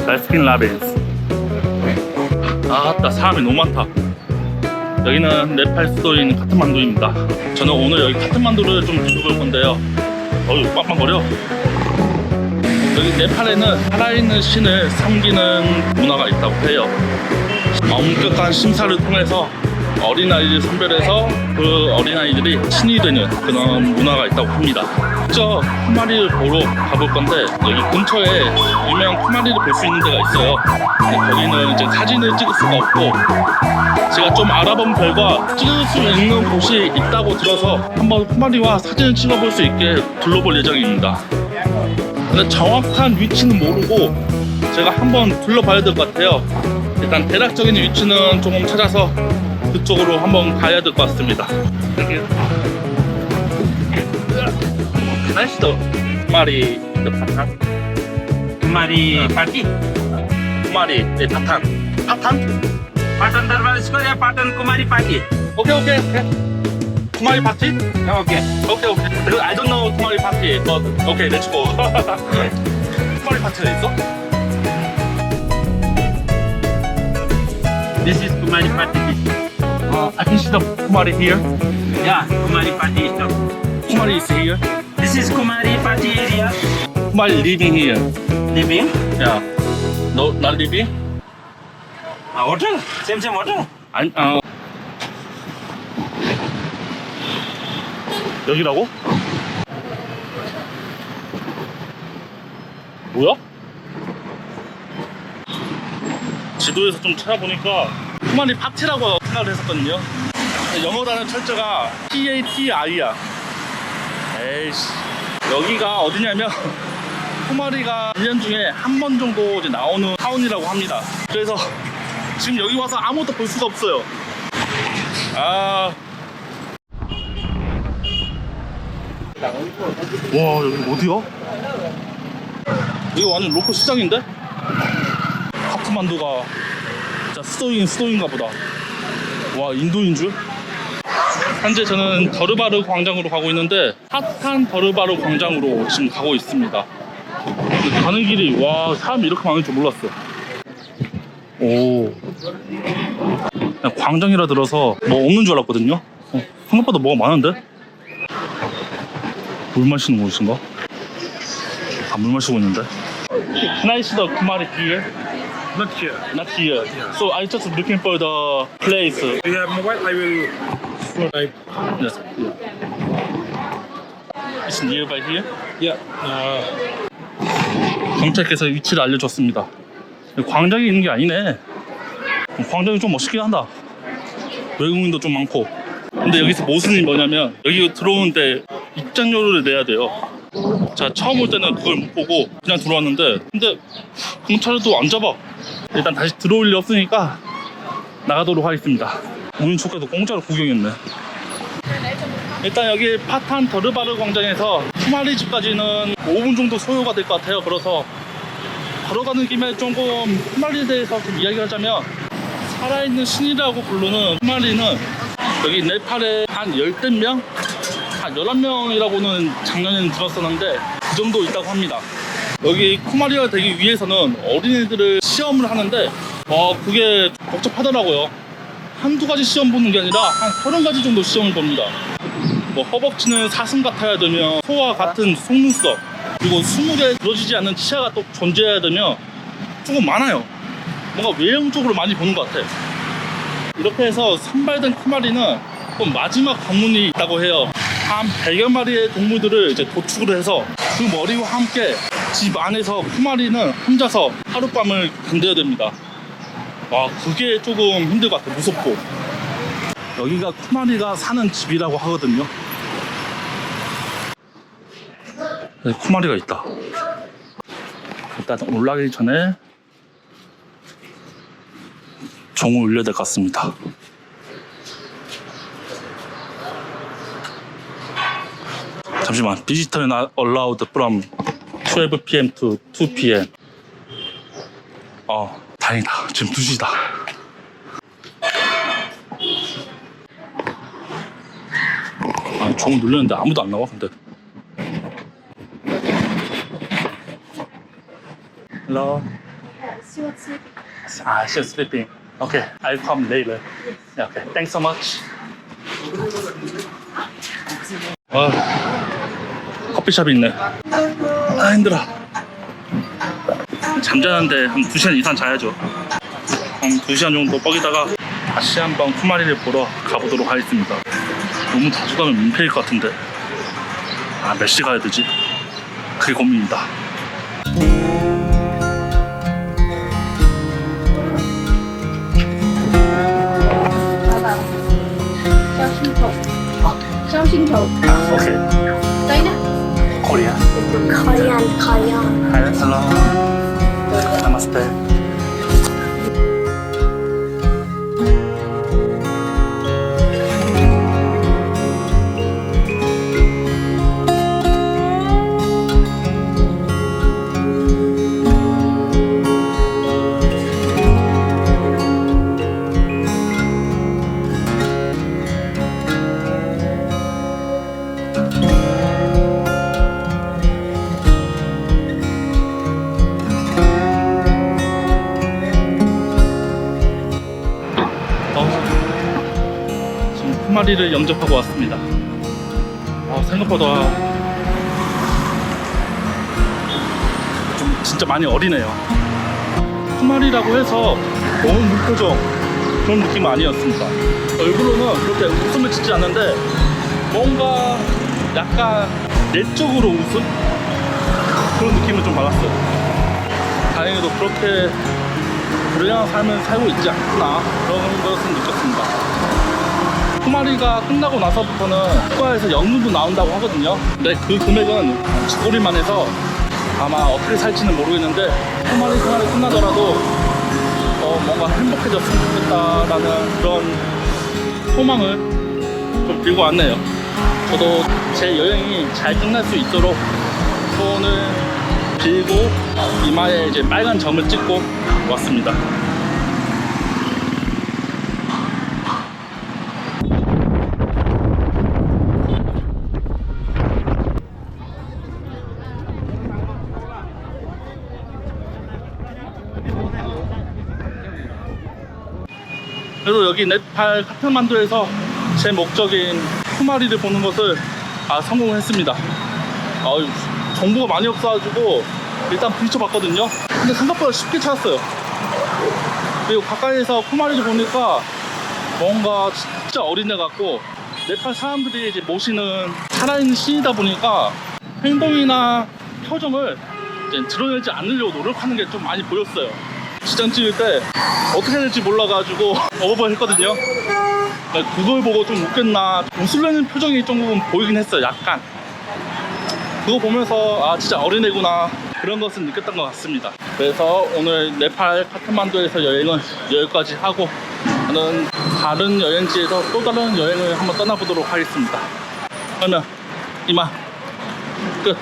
베스킨 라빈스. 아따, 사람이 너무 많다. 여기는 네팔 수도인 카트만두입니다. 저는 오늘 여기 카트만두를 좀 둘러볼 건데요. 어휴, 빵빵거려. 여기 네팔에는 살아있는 신을 섬기는 문화가 있다고 해요. 엄격한 심사를 통해서 어린아이를 선별해서 그 어린아이들이 신이 되는 그런 문화가 있다고 합니다. 직접 쿠마리를 보러 가볼 건데, 여기 근처에 유명한 쿠마리를 볼 수 있는 데가 있어요. 근데 거기는 이제 사진을 찍을 수가 없고, 제가 좀 알아본 결과 찍을 수 있는 곳이 있다고 들어서 한번 쿠마리와 사진을 찍어볼 수 있게 둘러볼 예정입니다. 근데 정확한 위치는 모르고 제가 한번 둘러봐야 될 것 같아요. 일단 대략적인 위치는 조금 찾아서 그쪽으로 한번 가야 될 것 같습니다. 여기 날씨도 쿠마리 파탄? कुमारी पार्टी 쿠마리 네 파탄 पाटन दरबार स्क्वायर या पाटन कुमारी पार्टी 오케이 쿠마리 파티? ओके 오케이 I don't know 쿠마리 파티 but 오케이 let's go. 쿠마리 파티가 있어? This is Kumari party I can see the 쿠마리 here. या Kumari party is 쿠마리 is here. This is Kumari party area 쿠마리 living here. living Yeah. No, not living? hotel same hotel 아니, 여기라고? 뭐야? 지도에서 좀 찾아보니까 쿠마리 파티라고 생각을 했었거든요. 영어라는 철자가 PATI야. 에이씨. 여기가 어디냐면 쿠마리가 1년 중에 한 번 정도 이제 나오는 타운이라고 합니다. 그래서 지금 여기 와서 아무것도 볼 수가 없어요. 와, 여기 어디야? 여기 완전 로컬 시장인데? 카트만두가 진짜 수도인가 보다. 와, 인도인 줄? 현재 저는 더르바르 광장으로 가고 있는데, 핫한 더르바르 광장으로 지금 가고 있습니다. 근데 가는 길이, 와, 사람이 이렇게 많을 줄 몰랐어. 오, 그냥 광장이라 들어서 뭐 없는 줄 알았거든요. 생각보다 뭐가 많은데? 물 마시는 곳인가? 물 마시고 있는데? Can I see the Kumari here? Not here. Not here. So I just looking for the place. Do you have mobile? I will. Yes. It's nearby here. Yeah. 경찰께서 위치를 알려줬습니다. 광장이 있는 게 아니네. 광장이 좀 멋있긴 한다. 외국인도 좀 많고. 근데 여기서 모순이 뭐냐면, 여기 들어오는데 입장료를 내야 돼요. 자, 처음 올 때는 그걸 못 보고 그냥 들어왔는데, 근데 경찰도 안 잡아. 일단 다시 들어올 일 없으니까 나가도록 하겠습니다. 우린 좋게도 공짜로 구경했네. 일단 여기 파탄 더르바르 광장에서 쿠마리 집까지는 5분 정도 소요가 될 것 같아요. 그래서 걸어가는 김에 조금 쿠마리에 대해서 좀 이야기하자면, 살아있는 신이라고 부르는 쿠마리는 여기 네팔에 한 10명? 한 11명이라고는 작년에는 들었었는데, 그 정도 있다고 합니다. 여기 쿠마리가 되기 위해서는 어린애들을 시험을 하는데, 그게 복잡하더라고요. 한두 가지 시험 보는 게 아니라 한 30가지 정도 시험을 봅니다. 뭐 허벅지는 사슴 같아야 되며, 소와 같은 속눈썹, 그리고 20개 들어지지 않는 치아가 또 존재해야 되며, 조금 많아요. 뭔가 외형적으로 많이 보는 것 같아. 이렇게 해서 선발된 쿠마리는 또 마지막 관문이 있다고 해요. 한 100여 마리의 동물들을 이제 도축을 해서 그 머리와 함께 집 안에서 쿠마리는 혼자서 하룻밤을 견뎌야 됩니다. 와, 그게 조금 힘들 것 같아. 무섭고. 여기가 쿠마리가 사는 집이라고 하거든요. 여기 쿠마리가 있다. 일단 올라가기 전에 종을 울려야 될 것 같습니다. 잠시만. Visitor not allowed from 12 p.m. to 2 p.m. 다행이다. 지금 2시다. 종을 눌렸는데 아무도 안 나와. 근데 Hello. She was sleeping. She's sleeping. Okay, I'll come later. Yeah, okay. Thanks so much. 커피숍이 있네. 힘들어. 잠자는데 한 2시간 이상 자야죠. 한 2시간 정도 뻐기다가 다시 한번 쿠마리를 보러 가보도록 하겠습니다. 너무 자주 가면 민폐일 것 같은데. 몇 시 가야 되지? 그게 고민입니다. 샤오싱토. 오케이. Đây nè. 코리아. Korean. Hello. Namaste. 지금 쿠마리를 영접하고 왔습니다. 생각보다 좀 진짜 많이 어리네요. 쿠마리라고 해서 너무 무표정 그런 느낌은 아니었습니다. 얼굴로는 그렇게 웃음을 짓지 않는데 뭔가 약간 내적으로 웃음? 그런 느낌을 좀 받았어요. 다행히도 그렇게 불행한 삶을 살고 있지 않구나 그런 것을 느꼈습니다. 쿠마리가 끝나고 나서부터는 국가에서 연금도 나온다고 하거든요. 근데 그 금액은 쥐꼬리만 해서 아마 어떻게 살지는 모르겠는데 쿠마리 생활이 끝나더라도 뭔가 행복해졌으면 좋겠다라는 그런 소망을 좀 빌고 왔네요. 저도 제 여행이 잘 끝날 수 있도록 소원을 빌고 이마에 이제 빨간 점을 찍고 왔습니다. 그래도 여기 네팔 카트만두에서 제 목적인 쿠마리를 보는 것을 성공했습니다. 정보가 많이 없어가지고 일단 부딪혀봤거든요. 근데 생각보다 쉽게 찾았어요. 그리고 가까이에서 쿠마리를 보니까 뭔가 진짜 어린애 같고 네팔 사람들이 이제 모시는 살아있는 신이다 보니까 행동이나 표정을 이제 드러내지 않으려고 노력하는 게 좀 많이 보였어요. 지장 찍을 때 어떻게 해야 될지 몰라가지고 어버버했거든요. 그걸 보고 좀 웃겠나 웃으려는 표정이 조금 보이긴 했어요. 약간 그거 보면서 진짜 어린애구나 그런 것을 느꼈던 것 같습니다. 그래서 오늘 네팔 카트만두에서 여행은 여기까지 하고 저는 다른 여행지에서 또 다른 여행을 한번 떠나보도록 하겠습니다. 그러면 이만 끝.